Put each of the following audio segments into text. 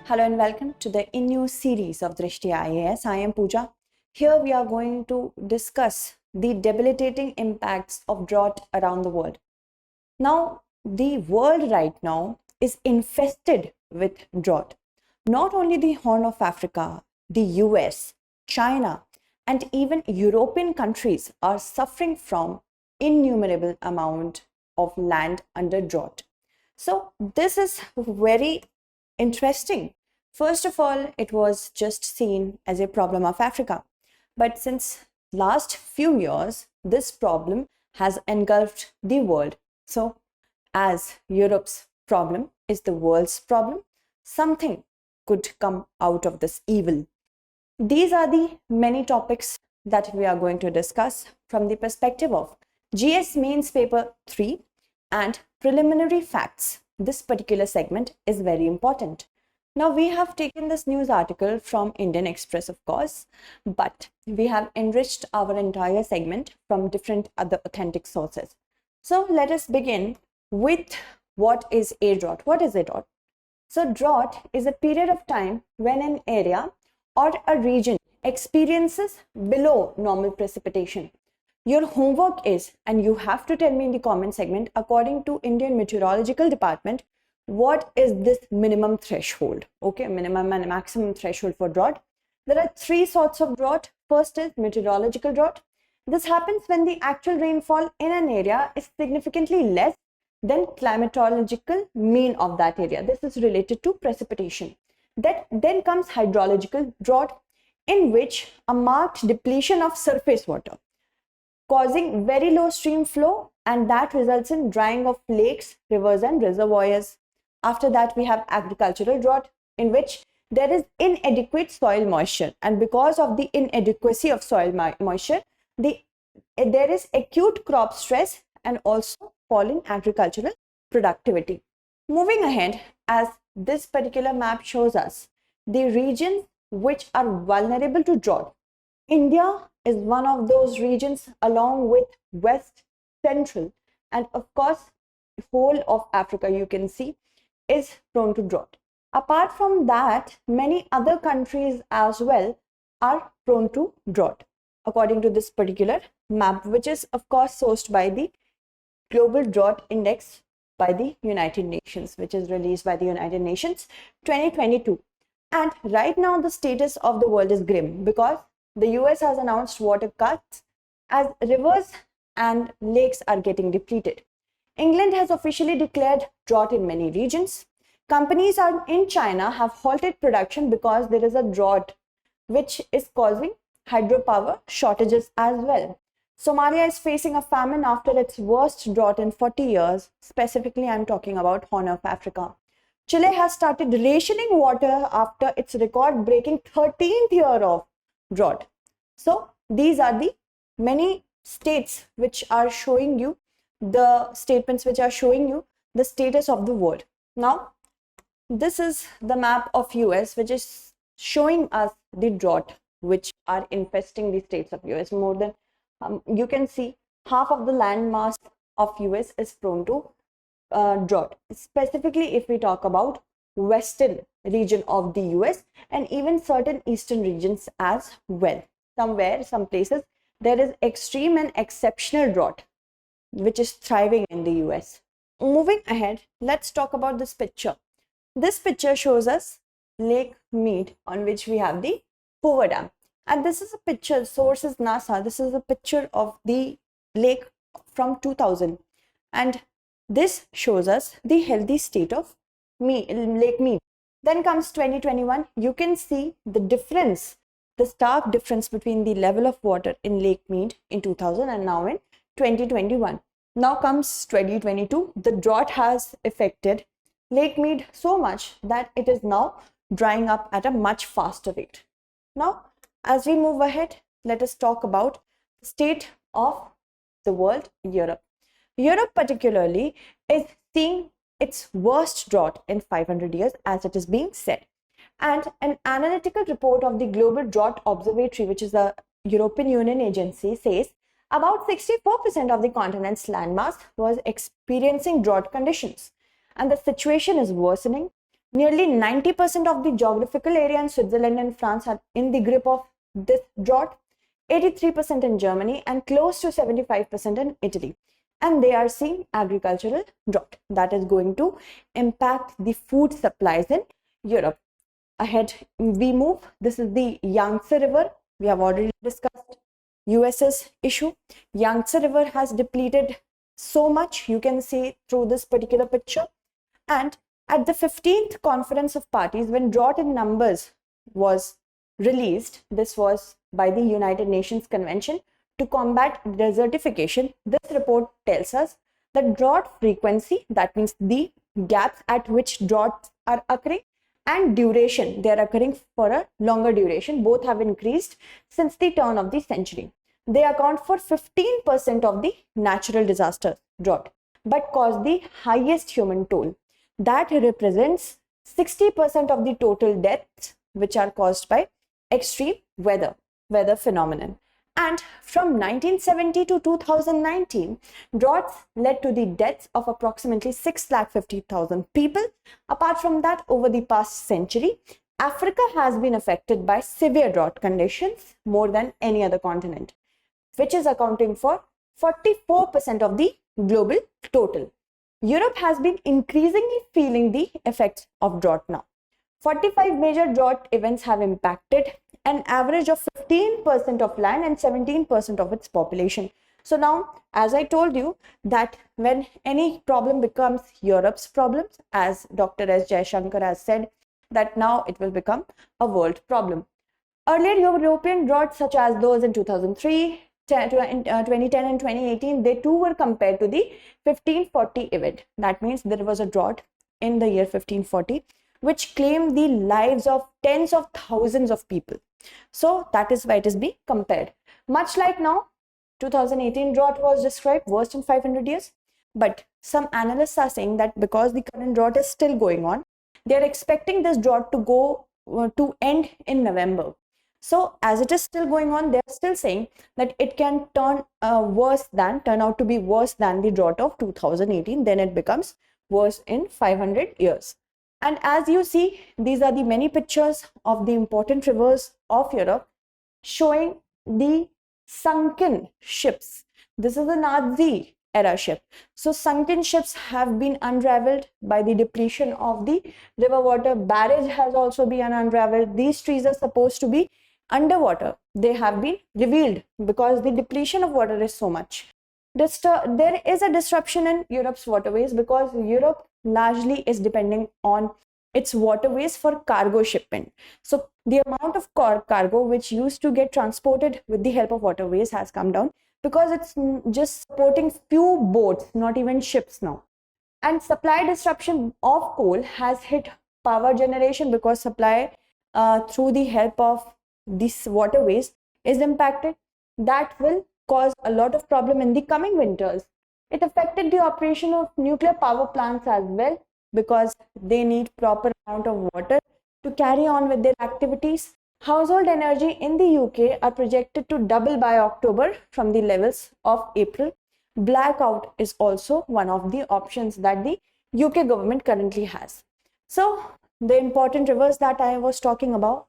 Hello and welcome to the new series of Drishti IAS. I am Pooja. Here we are going to discuss the debilitating impacts of drought around the world. Now, the world right now is infested with drought. Not only the Horn of Africa, the US, China, and even European countries are suffering from innumerable amount of land under drought. So this is very interesting. First of all, it was just seen as a problem of Africa. But since last few years, this problem has engulfed the world. So as Europe's problem is the world's problem, something could come out of this evil. These are the many topics that we are going to discuss from the perspective of GS Mains Paper 3 and Preliminary Facts. This particular segment is very important. Now, we have taken this news article from Indian Express, of course, but we have enriched our entire segment from different other authentic sources. So let us begin with what is a drought. What is a drought? So drought is a period of time when an area or a region experiences below normal precipitation. Your homework is, and you have to tell me in the comment segment, according to Indian Meteorological Department, what is this minimum threshold? Okay, minimum and maximum threshold for drought. There are three sorts of drought. First is meteorological drought. This happens when the actual rainfall in an area is significantly less than climatological mean of that area. This is related to precipitation. Then comes hydrological drought, in which a marked depletion of surface water causing very low stream flow, and that results in drying of lakes, rivers and reservoirs. After that, we have agricultural drought, in which there is inadequate soil moisture, and because of the inadequacy of soil moisture, there is acute crop stress and also fall in agricultural productivity. Moving ahead, as this particular map shows us the regions which are vulnerable to drought, India is one of those regions, along with West, Central, and of course whole of Africa, you can see, is prone to drought. Apart from that, many other countries as well are prone to drought, according to this particular map, which is of course sourced by the Global Drought Index by the United Nations, which is released by the United Nations 2022. And right now the status of the world is grim, because the US has announced water cuts as rivers and lakes are getting depleted. England has officially declared drought in many regions. Companies in China have halted production because there is a drought, which is causing hydropower shortages as well. Somalia is facing a famine after its worst drought in 40 years. Specifically, I'm talking about Horn of Africa. Chile has started rationing water after its record-breaking 13th year of drought. So these are the many states which are showing you the statements which are showing you the status of the world. Now, this is the map of US, which is showing us the drought which are infesting the states of US. More than you can see, half of the land mass of US is prone to drought. Specifically, if we talk about western region of the US and even certain eastern regions as well. Some places, there is extreme and exceptional drought, which is thriving in the US. Moving ahead, let's talk about this picture. This picture shows us Lake Mead, on which we have the Hoover Dam. And this is a picture, source is NASA. This is a picture of the lake from 2000. And this shows us the healthy state of Lake Mead. Then comes 2021. You can see the difference, the stark difference between the level of water in Lake Mead in 2000 and now in 2021. Now comes 2022. The drought has affected Lake Mead so much that it is now drying up at a much faster rate. Now, as we move ahead, let us talk about the state of the world, Europe. Europe particularly is seeing its worst drought in 500 years, as it is being said. And an analytical report of the Global Drought Observatory, which is a European Union agency, says about 64% of the continent's landmass was experiencing drought conditions. And the situation is worsening. Nearly 90% of the geographical area in Switzerland and France are in the grip of this drought, 83% in Germany, and close to 75% in Italy. And they are seeing agricultural drought that is going to impact the food supplies in Europe. Ahead we move. This is the Yangtze River. We have already discussed US's issue. Yangtze River has depleted so much, you can see through this particular picture. And at the 15th Conference of Parties, when drought in numbers was released, this was by the United Nations Convention to combat desertification. This report tells us that drought frequency, that means the gaps at which droughts are occurring, and duration, they are occurring for a longer duration, both have increased since the turn of the century. They account for 15% of the natural disaster drought, but cause the highest human toll. That represents 60% of the total deaths which are caused by extreme weather phenomenon. And from 1970 to 2019, droughts led to the deaths of approximately 650,000 people. Apart from that, over the past century, Africa has been affected by severe drought conditions more than any other continent, which is accounting for 44% of the global total. Europe has been increasingly feeling the effects of drought now. 45 major drought events have impacted an average of 15% of land and 17% of its population. So now, as I told you, that when any problem becomes Europe's problems, as Dr. S. Jaishankar has said, that now it will become a world problem. Earlier European droughts, such as those in 2003, 2010 and 2018, they too were compared to the 1540 event. That means there was a drought in the year 1540 which claimed the lives of tens of thousands of people. So that is why it is being compared. Much like now, 2018 drought was described worst in 500 years. But some analysts are saying that because the current drought is still going on, they are expecting this drought to end in November. So as it is still going on, they are still saying that it can turn out to be worse than the drought of 2018. Then it becomes worse in 500 years. And as you see, these are the many pictures of the important rivers of Europe showing the sunken ships. This is a Nazi era ship. So sunken ships have been unraveled by the depletion of the river water. Barrage has also been unraveled. These trees are supposed to be underwater. They have been revealed because the depletion of water is so much. There is a disruption in Europe's waterways because Europe largely is depending on its waterways for cargo shipment. So the amount of cargo which used to get transported with the help of waterways has come down because it's just supporting few boats, not even ships now. And supply disruption of coal has hit power generation because supply through the help of these waterways is impacted. That will cause a lot of problem in the coming winters. It affected the operation of nuclear power plants as well because they need proper amount of water to carry on with their activities. Household energy in the UK are projected to double by October from the levels of April. Blackout is also one of the options that the UK government currently has. So the important rivers that I was talking about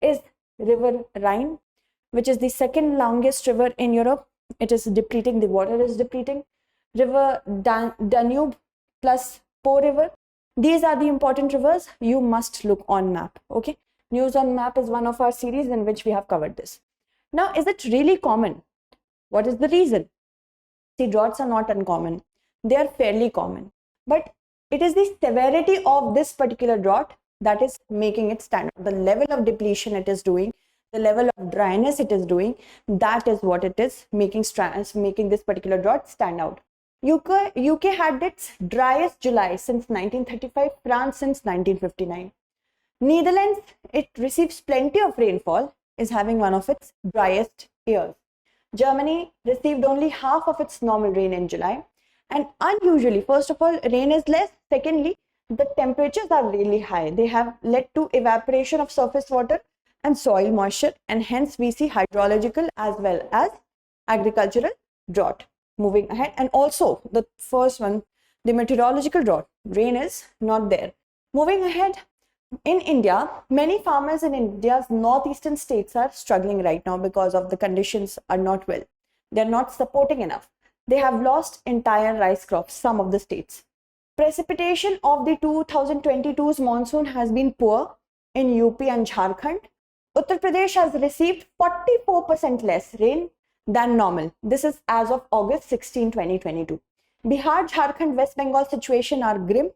is River Rhine, which is the second longest river in Europe. It is depleting, the water is depleting. River Danube plus Po River. These are the important rivers. You must look on map. Okay. News on Map is one of our series in which we have covered this. Now, is it really common? What is the reason? See, droughts are not uncommon. They are fairly common. But it is the severity of this particular drought that is making it stand out. The level of depletion it is doing, the level of dryness it is doing, that is what it is making this particular drought stand out. UK had its driest July since 1935, France since 1959. Netherlands, it receives plenty of rainfall, is having one of its driest years. Germany received only half of its normal rain in July. And unusually, first of all, rain is less. Secondly, the temperatures are really high. They have led to evaporation of surface water and soil moisture, and hence we see hydrological as well as agricultural drought. Moving ahead, and also the first one, the meteorological drought, rain is not there. Moving ahead, in India, many farmers in India's northeastern states are struggling right now because of the conditions are not well. They're not supporting enough. They have lost entire rice crops, some of the states. Precipitation of the 2022's monsoon has been poor in UP and Jharkhand. Uttar Pradesh has received 44% less rain than normal. This is as of August 16, 2022. Bihar, Jharkhand, West Bengal situation are grim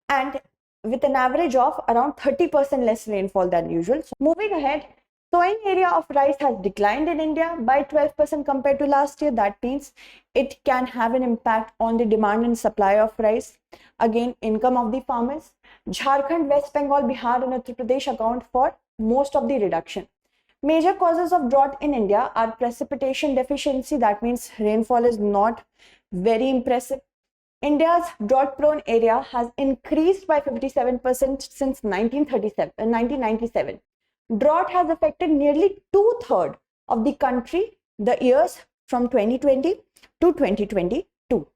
and with an average of around 30% less rainfall than usual. So moving ahead, sowing area of rice has declined in India by 12% compared to last year. That means it can have an impact on the demand and supply of rice. Again, income of the farmers. Jharkhand, West Bengal, Bihar and Uttar Pradesh account for most of the reduction. Major causes of drought in India are precipitation deficiency. That means rainfall is not very impressive. India's drought-prone area has increased by 57% since 1997. Drought has affected nearly two-thirds of the country the years from 2020 to 2022.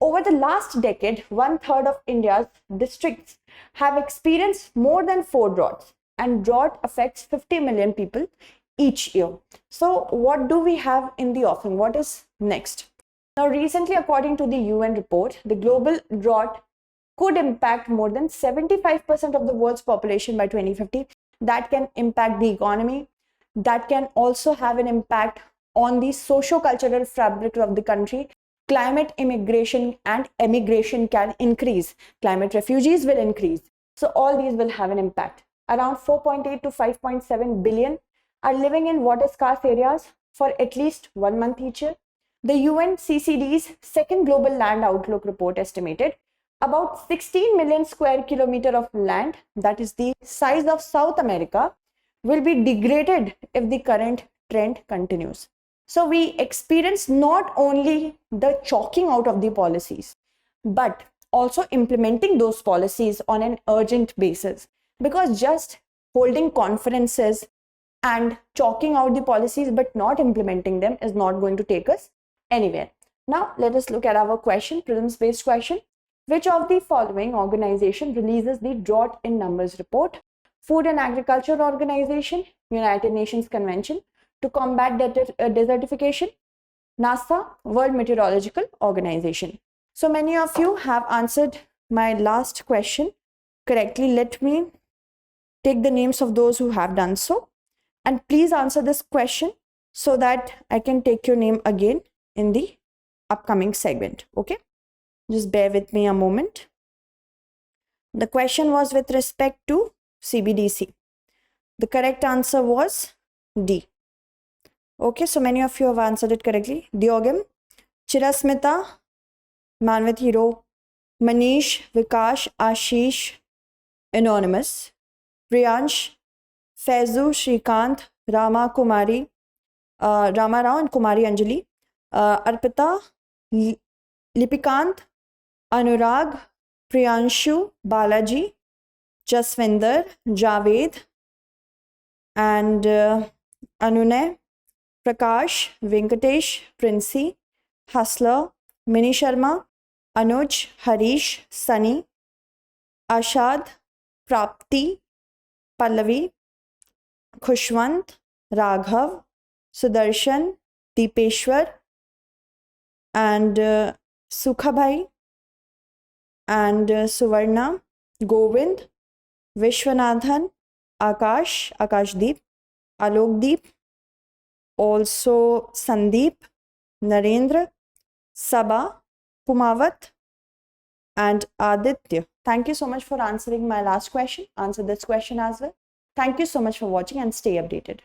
Over the last decade, one-third of India's districts have experienced more than 4 droughts, and drought affects 50 million people each year. So what do we have in the offing? What is next? Now, recently, according to the UN report, the global drought could impact more than 75% of the world's population by 2050. That can impact the economy. That can also have an impact on the socio-cultural fabric of the country. Climate immigration and emigration can increase. Climate refugees will increase. So all these will have an impact. Around 4.8 to 5.7 billion are living in water-scarce areas for at least 1 month each year. The UNCCD's second Global Land Outlook report estimated about 16 million square kilometer of land, that is the size of South America, will be degraded if the current trend continues. So we experience not only the chalking out of the policies, but also implementing those policies on an urgent basis, because just holding conferences and chalking out the policies but not implementing them is not going to take us anywhere. Now let us look at our question, prelims based question. Which of the following organization releases the Drought in Numbers report? Food and Agriculture Organization, United Nations Convention to Combat Desertification, NASA, World Meteorological Organization. So many of you have answered my last question correctly. Let me take the names of those who have done so, and please answer this question so that I can take your name again in the upcoming segment. Okay, just bear with me a moment. The question was with respect to CBDC. The correct answer was D. Okay, so many of you have answered it correctly. Diogam, Chirasmita, Manvit Hero, Manish, Vikash, Ashish, Anonymous, Priyansh, Faizu, Shrikant, Rama Kumari, Rama Rao and Kumari Anjali, Arpita, Lipikant, Anurag, Priyanshu, Balaji, Jaswinder, Javed, and Anunay, Prakash, Venkatesh, Princey, Hustler, Mini Sharma, Anuj, Harish, Sunny, Ashad, Prapti, Pallavi, Khushwant, Raghav, Sudarshan, Deepeshwar, and Sukhabhai, and Suvarna, Govind, Vishwanathan, Akash, Akashdeep, Alokdeep, also Sandeep, Narendra, Sabha, Kumawat, and Aditya. Thank you so much for answering my last question. Answer this question as well. Thank you so much for watching and stay updated.